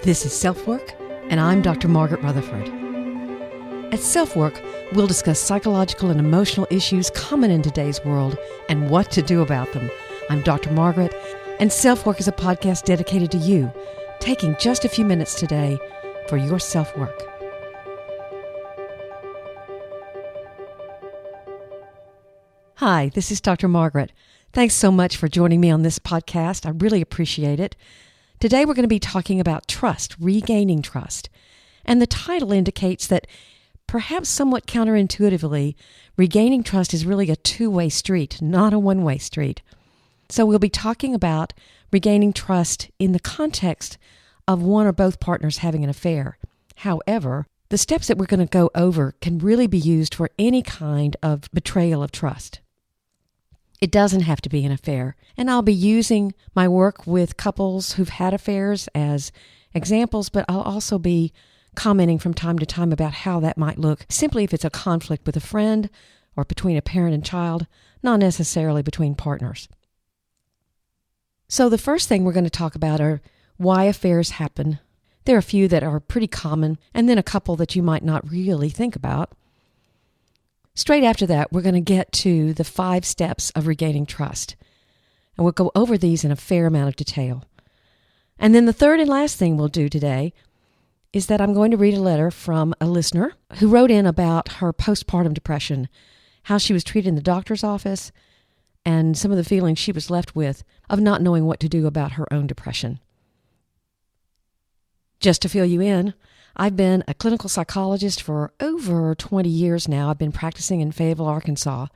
This is SelfWork, and I'm Dr. Margaret Rutherford. At SelfWork, we'll discuss psychological and emotional issues common in today's world and what to do about them. I'm Dr. Margaret, and SelfWork is a podcast dedicated to you, taking just a few minutes today for your self-work. Hi, this is Dr. Margaret. Thanks so much for joining me on this podcast. I really appreciate it. Today we're going to be talking about trust, regaining trust. And the title indicates that perhaps somewhat counterintuitively, regaining trust is really a two-way street, not a one-way street. So we'll be talking about regaining trust in the context of one or both partners having an affair. However, the steps that we're going to go over can really be used for any kind of betrayal of trust. It doesn't have to be an affair, and I'll be using my work with couples who've had affairs as examples, but I'll also be commenting from time to time about how that might look simply if it's a conflict with a friend or between a parent and child, not necessarily between partners. So the first thing we're going to talk about are why affairs happen. There are a few that are pretty common, and then a couple that you might not really think about. Straight after that, we're going to get to the 5 steps of regaining trust. And we'll go over these in a fair amount of detail. And then the third and last thing we'll do today is that I'm going to read a letter from a listener who wrote in about her postpartum depression, how she was treated in the doctor's office, and some of the feelings she was left with of not knowing what to do about her own depression. Just to fill you in, I've been a clinical psychologist for over 20 years now. I've been practicing in Fayetteville, Arkansas.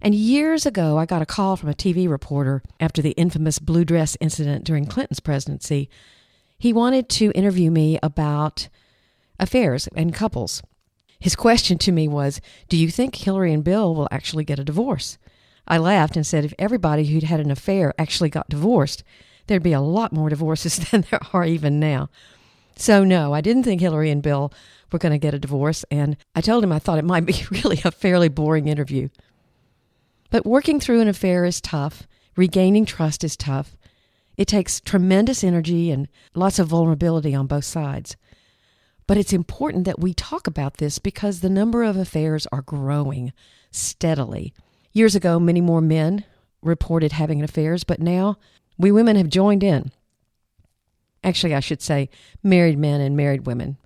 And years ago, I got a call from a TV reporter after the infamous blue dress incident during Clinton's presidency. He wanted to interview me about affairs and couples. His question to me was, do you think Hillary and Bill will actually get a divorce? I laughed and said if everybody who'd had an affair actually got divorced, there'd be a lot more divorces than there are even now. So no, I didn't think Hillary and Bill were going to get a divorce, and I told him I thought it might be really a fairly boring interview. But working through an affair is tough. Regaining trust is tough. It takes tremendous energy and lots of vulnerability on both sides. But it's important that we talk about this because the number of affairs are growing steadily. Years ago, many more men reported having affairs, but now we women have joined in. Actually, I should say married men and married women,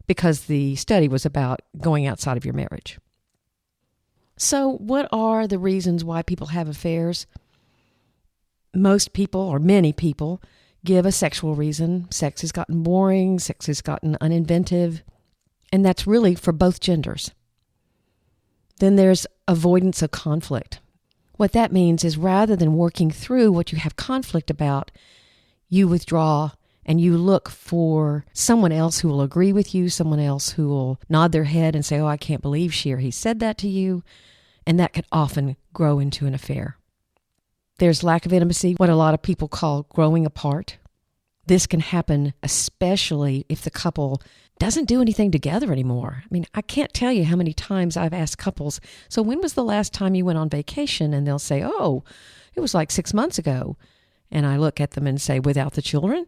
because the study was about going outside of your marriage. So what are the reasons why people have affairs? Most people, or many people, give a sexual reason. Sex has gotten boring, sex has gotten uninventive, and that's really for both genders. Then there's avoidance of conflict. What that means is rather than working through what you have conflict about, you withdraw and you look for someone else who will agree with you, someone else who will nod their head and say, oh, I can't believe she or he said that to you. And that can often grow into an affair. There's lack of intimacy, what a lot of people call growing apart. This can happen especially if the couple doesn't do anything together anymore. I mean, I can't tell you how many times I've asked couples, so when was the last time you went on vacation? And they'll say, oh, it was like 6 months ago. And I look at them and say, without the children?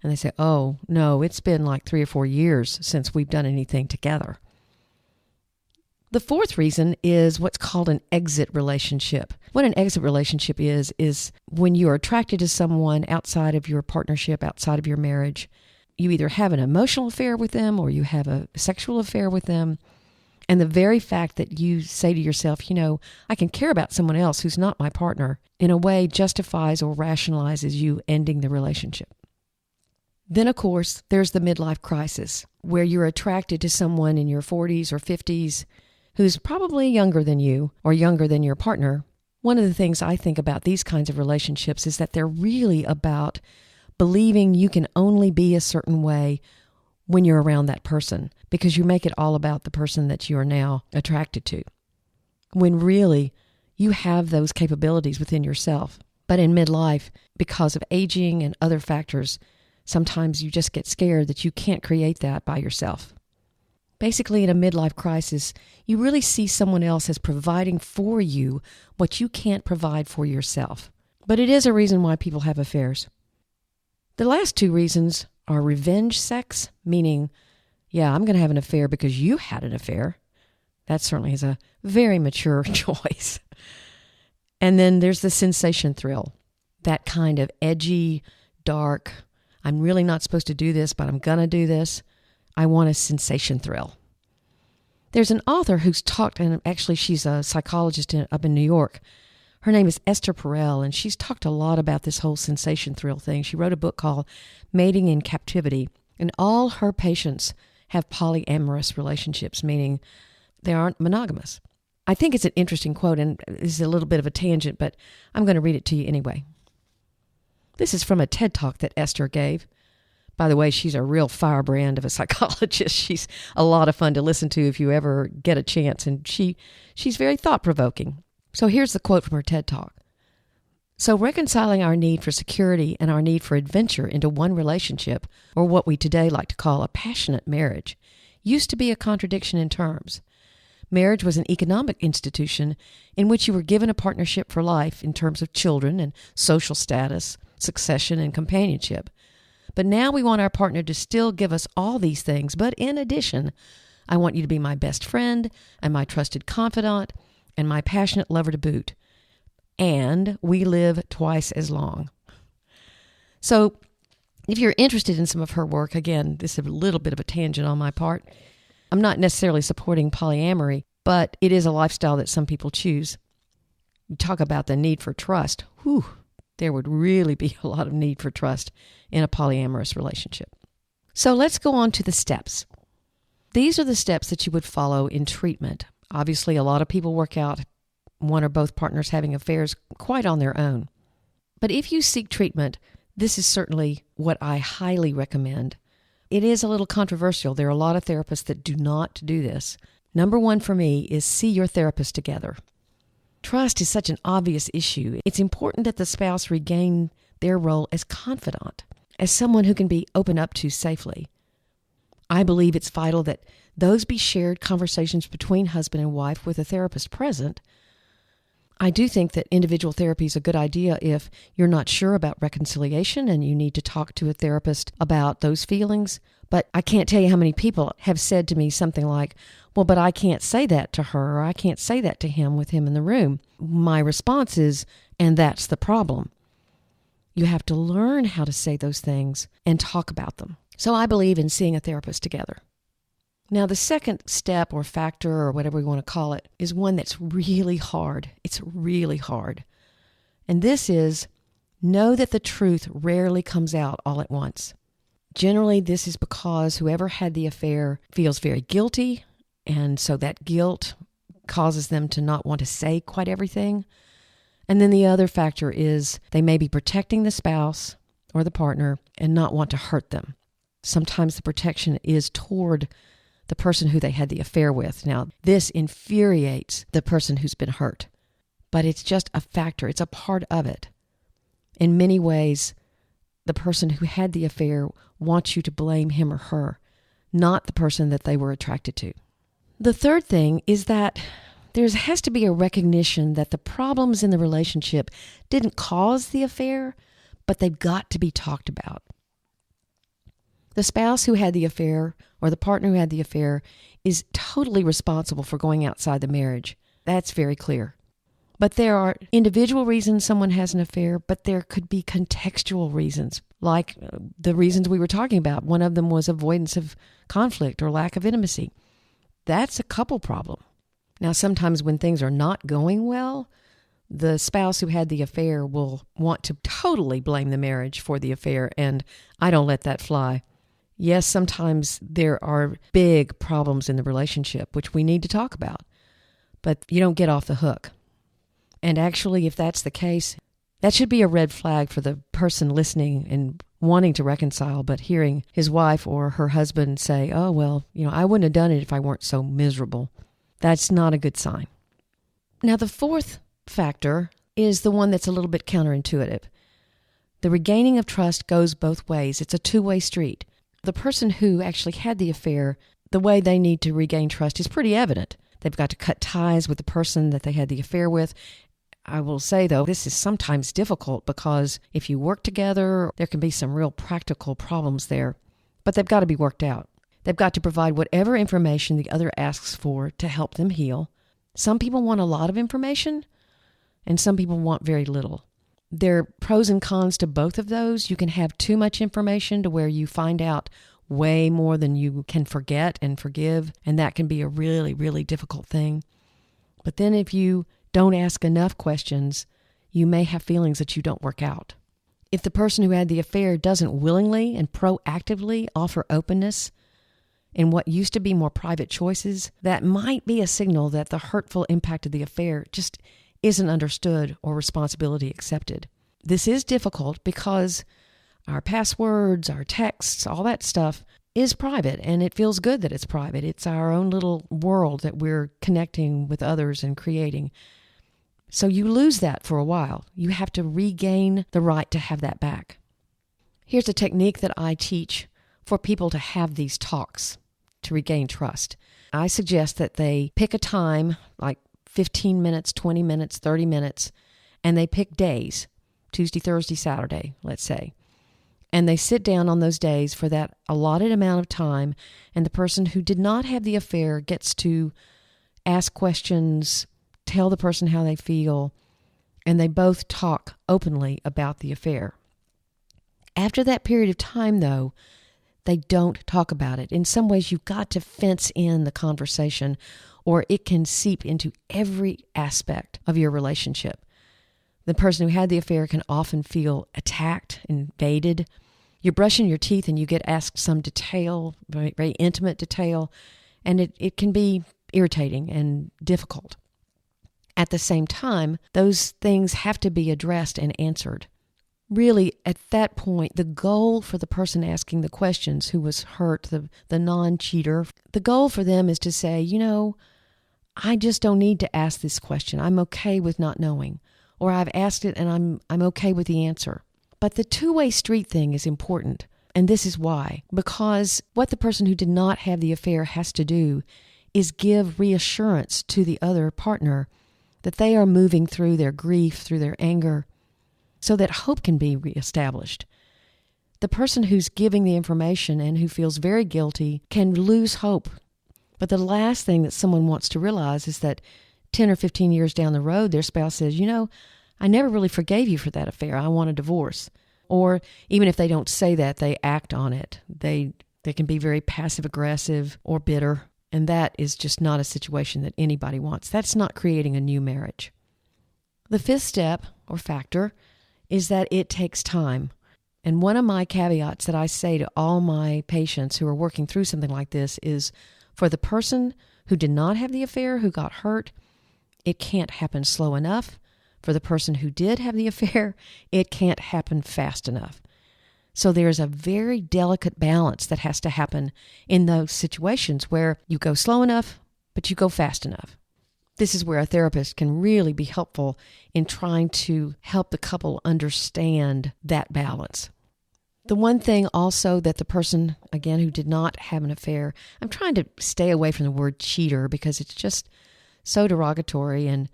And they say, oh, no, it's been like 3 or 4 years since we've done anything together. The fourth reason is what's called an exit relationship. What an exit relationship is when you're attracted to someone outside of your partnership, outside of your marriage. You either have an emotional affair with them or you have a sexual affair with them. And the very fact that you say to yourself, you know, I can care about someone else who's not my partner, in a way justifies or rationalizes you ending the relationship. Then, of course, there's the midlife crisis, where you're attracted to someone in your 40s or 50s who's probably younger than you or younger than your partner. One of the things I think about these kinds of relationships is that they're really about believing you can only be a certain way when you're around that person, because you make it all about the person that you are now attracted to, when really you have those capabilities within yourself. But in midlife, because of aging and other factors, sometimes you just get scared that you can't create that by yourself. Basically, in a midlife crisis, you really see someone else as providing for you what you can't provide for yourself. But it is a reason why people have affairs. The last 2 reasons are revenge sex, meaning, yeah, I'm going to have an affair because you had an affair. That certainly is a very mature choice. And then there's the sensation thrill, that kind of edgy, dark, I'm really not supposed to do this, but I'm going to do this. I want a sensation thrill. There's an author who's talked, and actually she's a psychologist up in New York. Her name is Esther Perel, and she's talked a lot about this whole sensation thrill thing. She wrote a book called Mating in Captivity, and all her patients have polyamorous relationships, meaning they aren't monogamous. I think it's an interesting quote, and it's a little bit of a tangent, but I'm going to read it to you anyway. This is from a TED Talk that Esther gave. By the way, she's a real firebrand of a psychologist. She's a lot of fun to listen to if you ever get a chance, and she's very thought-provoking. So here's the quote from her TED Talk. So reconciling our need for security and our need for adventure into one relationship, or what we today like to call a passionate marriage, used to be a contradiction in terms. Marriage was an economic institution in which you were given a partnership for life in terms of children and social status, succession, and companionship. But now we want our partner to still give us all these things, but in addition, I want you to be my best friend and my trusted confidant and my passionate lover to boot. And we live twice as long. So if you're interested in some of her work, again, this is a little bit of a tangent on my part. I'm not necessarily supporting polyamory, but it is a lifestyle that some people choose. You talk about the need for trust. Whew, there would really be a lot of need for trust in a polyamorous relationship. So let's go on to the steps. These are the steps that you would follow in treatment. Obviously, a lot of people work out one or both partners having affairs quite on their own. But if you seek treatment, this is certainly what I highly recommend. It is a little controversial. There are a lot of therapists that do not do this. Number one for me is see your therapist together. Trust is such an obvious issue. It's important that the spouse regain their role as confidant, as someone who can be opened up to safely. I believe it's vital that those be shared conversations between husband and wife with a therapist present. I do think that individual therapy is a good idea if you're not sure about reconciliation and you need to talk to a therapist about those feelings. But I can't tell you how many people have said to me something like, well, but I can't say that to her, or I can't say that to him with him in the room. My response is, and that's the problem. You have to learn how to say those things and talk about them. So I believe in seeing a therapist together. Now, the second step or factor or whatever we want to call it is one that's really hard. It's really hard. And this is know that the truth rarely comes out all at once. Generally, this is because whoever had the affair feels very guilty, and so that guilt causes them to not want to say quite everything. And then the other factor is they may be protecting the spouse or the partner and not want to hurt them. Sometimes the protection is toward the person who they had the affair with. Now, this infuriates the person who's been hurt, but it's just a factor. It's a part of it. In many ways, the person who had the affair wants you to blame him or her, not the person that they were attracted to. The third thing is that there has to be a recognition that the problems in the relationship didn't cause the affair, but they've got to be talked about. The spouse who had the affair or the partner who had the affair is totally responsible for going outside the marriage. That's very clear. But there are individual reasons someone has an affair, but there could be contextual reasons, like the reasons we were talking about. One of them was avoidance of conflict or lack of intimacy. That's a couple problem. Now, sometimes when things are not going well, the spouse who had the affair will want to totally blame the marriage for the affair, and I don't let that fly. Yes, sometimes there are big problems in the relationship, which we need to talk about, but you don't get off the hook. And actually, if that's the case, that should be a red flag for the person listening and wanting to reconcile, but hearing his wife or her husband say, oh, well, I wouldn't have done it if I weren't so miserable. That's not a good sign. Now, the fourth factor is the one that's a little bit counterintuitive. The regaining of trust goes both ways. It's a two-way street. The person who actually had the affair, the way they need to regain trust is pretty evident. They've got to cut ties with the person that they had the affair with. I will say, though, this is sometimes difficult because if you work together, there can be some real practical problems there. But they've got to be worked out. They've got to provide whatever information the other asks for to help them heal. Some people want a lot of information, and some people want very little. There are pros and cons to both of those. You can have too much information to where you find out way more than you can forget and forgive, and that can be a really, really difficult thing. But then if you don't ask enough questions, you may have feelings that you don't work out. If the person who had the affair doesn't willingly and proactively offer openness in what used to be more private choices, that might be a signal that the hurtful impact of the affair just isn't understood or responsibility accepted. This is difficult because our passwords, our texts, all that stuff is private, and it feels good that it's private. It's our own little world that we're connecting with others and creating. So you lose that for a while. You have to regain the right to have that back. Here's a technique that I teach for people to have these talks to regain trust. I suggest that they pick a time, like 15 minutes, 20 minutes, 30 minutes, and they pick days, Tuesday, Thursday, Saturday, let's say. And they sit down on those days for that allotted amount of time, and the person who did not have the affair gets to ask questions, tell the person how they feel, and they both talk openly about the affair. After that period of time, though, they don't talk about it. In some ways, you've got to fence in the conversation, or it can seep into every aspect of your relationship. The person who had the affair can often feel attacked, invaded. You're brushing your teeth and you get asked some detail, very, very intimate detail, and it can be irritating and difficult. At the same time, those things have to be addressed and answered. Really, at that point, the goal for the person asking the questions who was hurt, the non-cheater, the goal for them is to say, I just don't need to ask this question. I'm okay with not knowing. Or I've asked it and I'm okay with the answer. But the two-way street thing is important. And this is why. Because what the person who did not have the affair has to do is give reassurance to the other partner that they are moving through their grief, through their anger, so that hope can be reestablished. The person who's giving the information and who feels very guilty can lose hope. But the last thing that someone wants to realize is that 10 or 15 years down the road, their spouse says, I never really forgave you for that affair. I want a divorce. Or even if they don't say that, they act on it. They can be very passive-aggressive or bitter, and that is just not a situation that anybody wants. That's not creating a new marriage. The fifth step, or factor, is that it takes time. And one of my caveats that I say to all my patients who are working through something like this is, for the person who did not have the affair, who got hurt, it can't happen slow enough. For the person who did have the affair, it can't happen fast enough. So there's a very delicate balance that has to happen in those situations where you go slow enough, but you go fast enough. This is where a therapist can really be helpful in trying to help the couple understand that balance. The one thing also that the person, again, who did not have an affair, I'm trying to stay away from the word cheater because it's just so derogatory, and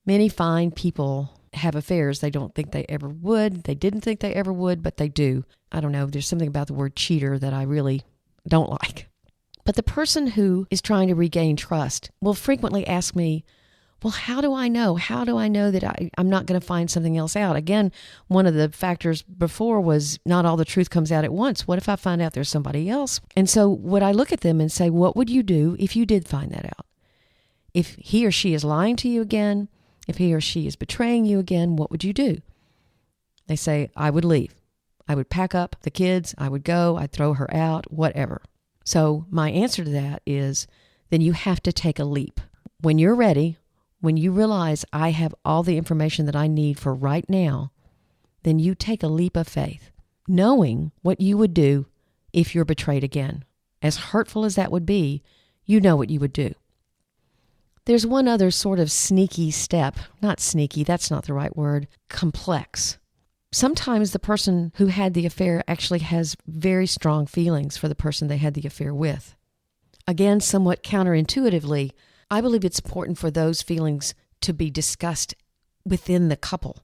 many fine people have affairs. They don't think they ever would. They didn't think they ever would, but they do. I don't know. There's something about the word cheater that I really don't like. But the person who is trying to regain trust will frequently ask me, well, how do I know? How do I know that I'm not going to find something else out? Again, one of the factors before was not all the truth comes out at once. What if I find out there's somebody else? And so would I look at them and say, what would you do if you did find that out? If he or she is lying to you again, if he or she is betraying you again, what would you do? They say, I would leave. I would pack up the kids. I would go. I'd throw her out, whatever. So my answer to that is, then you have to take a leap. When you're ready, when you realize I have all the information that I need for right now, then you take a leap of faith, knowing what you would do if you're betrayed again. As hurtful as that would be, you know what you would do. There's one other sort of sneaky step. Not sneaky, that's not the right word. Complex. Sometimes the person who had the affair actually has very strong feelings for the person they had the affair with. Again, somewhat counterintuitively, I believe it's important for those feelings to be discussed within the couple.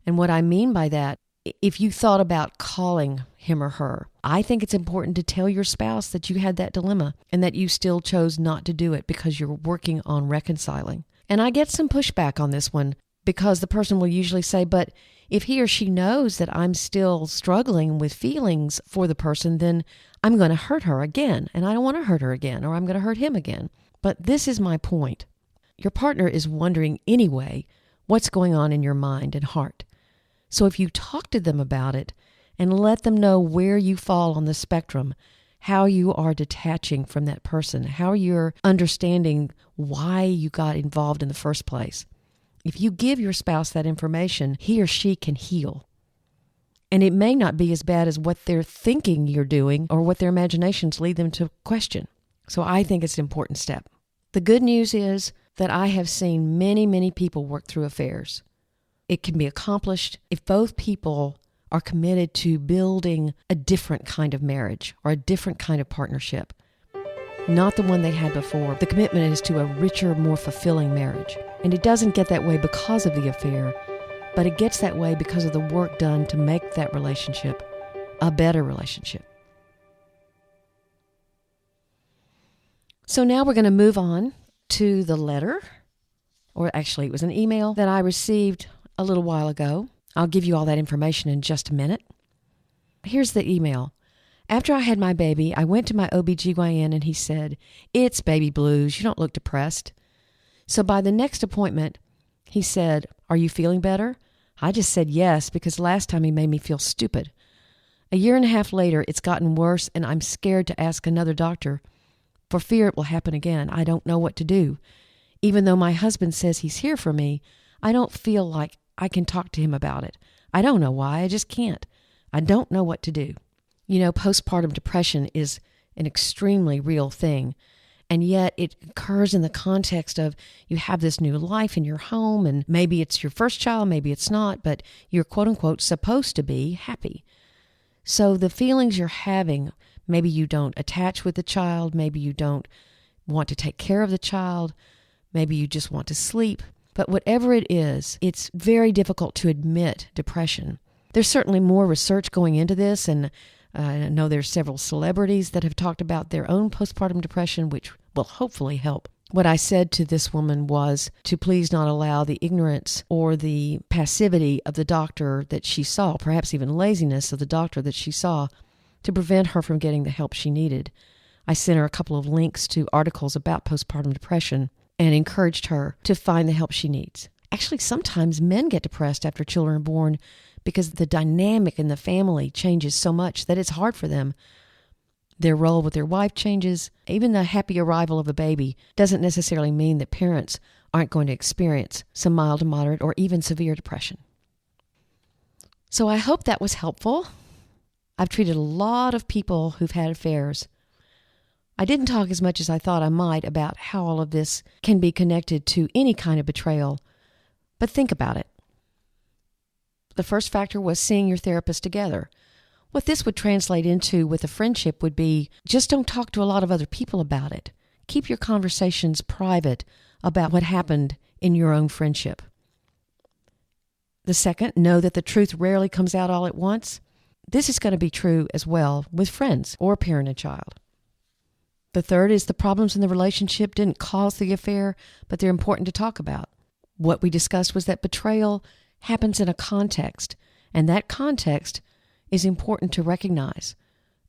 And what I mean by that, if you thought about calling him or her, I think it's important to tell your spouse that you had that dilemma and that you still chose not to do it because you're working on reconciling. And I get some pushback on this one because the person will usually say, but if he or she knows that I'm still struggling with feelings for the person, then I'm going to hurt her again. And I don't want to hurt her again, or I'm going to hurt him again. But this is my point. Your partner is wondering anyway what's going on in your mind and heart. So if you talk to them about it and let them know where you fall on the spectrum, how you are detaching from that person, how you're understanding why you got involved in the first place. If you give your spouse that information, he or she can heal. And it may not be as bad as what they're thinking you're doing or what their imaginations lead them to question. So I think it's an important step. The good news is that I have seen many, many people work through affairs. It can be accomplished if both people are committed to building a different kind of marriage or a different kind of partnership, not the one they had before. The commitment is to a richer, more fulfilling marriage. And it doesn't get that way because of the affair, but it gets that way because of the work done to make that relationship a better relationship. So now we're going to move on to the letter, or actually it was an email that I received a little while ago. I'll give you all that information in just a minute. Here's the email. After I had my baby, I went to my OBGYN and he said, "It's baby blues. You don't look depressed." So by the next appointment, he said, "Are you feeling better?" I just said yes because last time he made me feel stupid. A year and a half later, it's gotten worse and I'm scared to ask another doctor for fear it will happen again. I don't know what to do. Even though my husband says he's here for me, I don't feel like I can talk to him about it. I don't know why. I just can't. I don't know what to do. You know, postpartum depression is an extremely real thing. And yet it occurs in the context of you have this new life in your home and maybe it's your first child, maybe it's not, but you're quote unquote supposed to be happy. So the feelings you're having, maybe you don't attach with the child, maybe you don't want to take care of the child, maybe you just want to sleep. But whatever it is, it's very difficult to admit depression. There's certainly more research going into this, and I know there's several celebrities that have talked about their own postpartum depression, which will hopefully help. What I said to this woman was to please not allow the ignorance or the passivity of the doctor that she saw, perhaps even laziness of the doctor that she saw, to prevent her from getting the help she needed. I sent her a couple of links to articles about postpartum depression and encouraged her to find the help she needs. Actually, sometimes men get depressed after children are born because the dynamic in the family changes so much that it's hard for them. Their role with their wife changes. Even the happy arrival of a baby doesn't necessarily mean that parents aren't going to experience some mild to moderate or even severe depression. So I hope that was helpful. I've treated a lot of people who've had affairs. I didn't talk as much as I thought I might about how all of this can be connected to any kind of betrayal, but think about it. The first factor was seeing your therapist together. What this would translate into with a friendship would be just don't talk to a lot of other people about it. Keep your conversations private about what happened in your own friendship. The second, know that the truth rarely comes out all at once. This is going to be true as well with friends or parent and child. The third is the problems in the relationship didn't cause the affair, but they're important to talk about. What we discussed was that betrayal happens in a context, and that context is important to recognize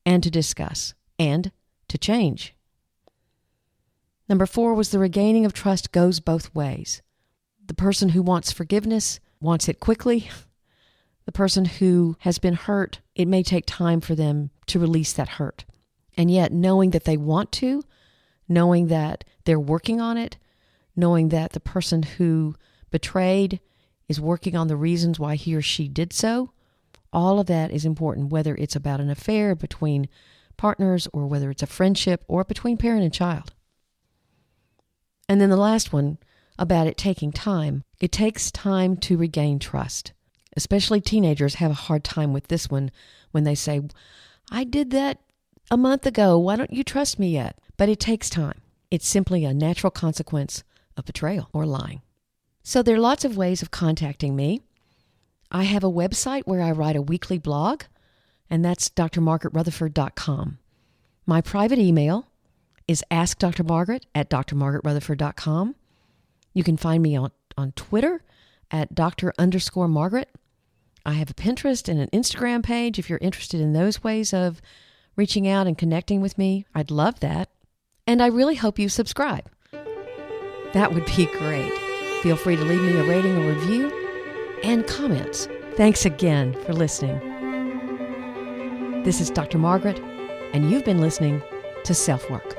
and to discuss and to change. Number 4 was the regaining of trust goes both ways. The person who wants forgiveness wants it quickly. The person who has been hurt, it may take time for them to release that hurt. And yet, knowing that they want to, knowing that they're working on it, knowing that the person who betrayed is working on the reasons why he or she did so, all of that is important, whether it's about an affair between partners or whether it's a friendship or between parent and child. And then the last one, about it taking time. It takes time to regain trust. Especially teenagers have a hard time with this one when they say, I did that a month ago. Why don't you trust me yet? But it takes time. It's simply a natural consequence of betrayal or lying. So there are lots of ways of contacting me. I have a website where I write a weekly blog, and that's drmargaretrutherford.com. My private email is askdrmargaret@drmargaretrutherford.com. You can find me on Twitter at Dr_Margaret. I have a Pinterest and an Instagram page if you're interested in those ways of reaching out and connecting with me. I'd love that. And I really hope you subscribe. That would be great. Feel free to leave me a rating or review and comments. Thanks again for listening. This is Dr. Margaret, and you've been listening to SelfWork.